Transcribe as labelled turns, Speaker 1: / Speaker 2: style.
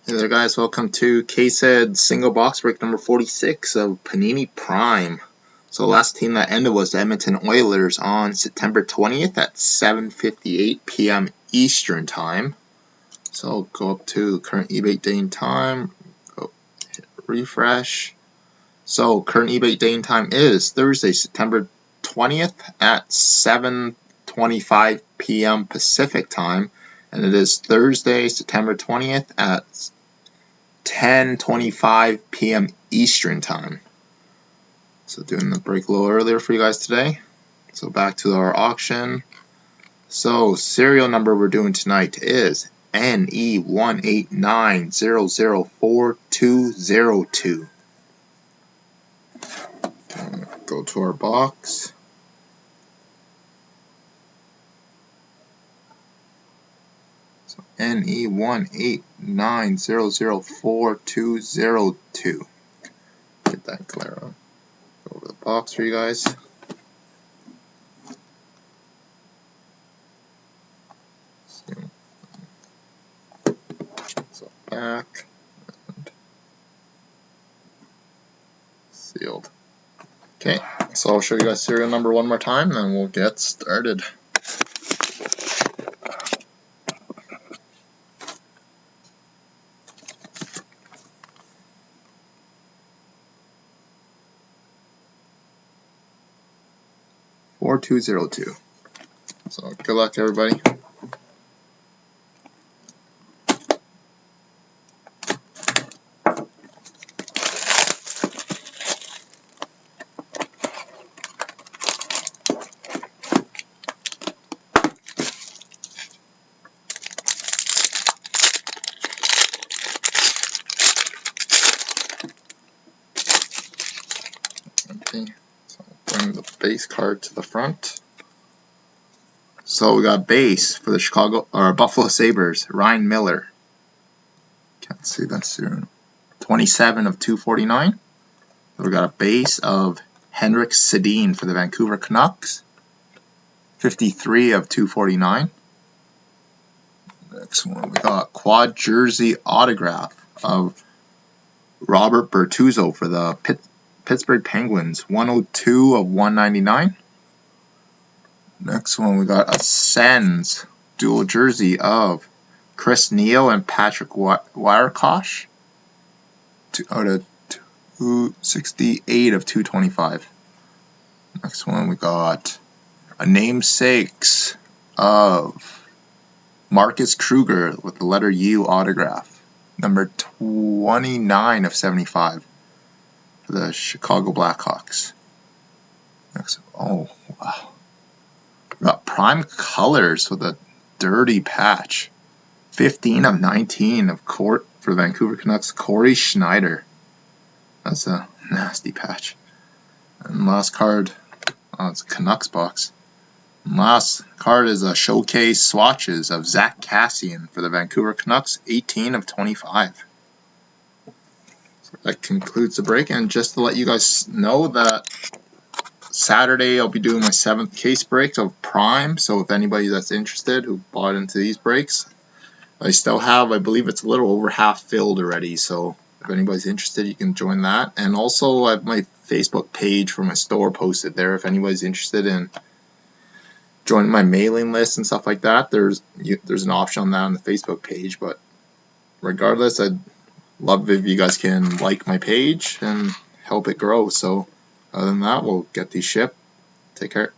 Speaker 1: Hey there guys, welcome to K-Said single box break number 46 of Panini Prime. So last team that ended was the Edmonton Oilers on September 20th at 7:58 p.m. Eastern Time. So go up to current eBay date and time, go hit refresh. So current eBay date and time is Thursday, September 20th at 7:25 p.m. Pacific Time. And it is Thursday, September 20th at 10:25 p.m. Eastern Time. So doing the break a little earlier for you guys today. So back to our auction. So serial number we're doing tonight is NE189004202. Go to our box. NE189004202. Get that glare on. Go over the box for you guys. So back and sealed. Okay, so I'll show you guys serial number one more time, then we'll get started. (4202). So good luck to everybody. Okay, so bring the base card to the front. So we got base for the Buffalo Sabres, Ryan Miller. Can't see that soon. 27 of 249. We got a base of Henrik Sedin for the Vancouver Canucks. 53 of 249. Next one, we got quad jersey autograph of Robert Bertuzzo for the Pittsburgh Penguins. 102 of 199. Next one, we got a Sens dual jersey of Chris Neil and Patrick Wirekosh out of 268 of 225. Next one, we got a namesakes of Marcus Kruger with the letter U autograph, number 29 of 75 for the Chicago Blackhawks. Next, oh wow. We got prime colors with a dirty patch. 15 of 19 of court for Vancouver Canucks, Corey Schneider. That's a nasty patch. And last card, it's a Canucks box. And last card is a showcase swatches of Zach Kassian for the Vancouver Canucks, 18 of 25. So that concludes the break. And just to let you guys know that Saturday I'll be doing my 7th case break of Prime, so if anybody that's interested who bought into these breaks, I still have, I believe it's a little over half filled already, so if anybody's interested you can join that. And also I have my Facebook page for my store posted there if anybody's interested in joining my mailing list and stuff like that. There's an option on that on the Facebook page, but regardless, I'd love if you guys can like my page and help it grow. So other than that, we'll get these shipped. Take care.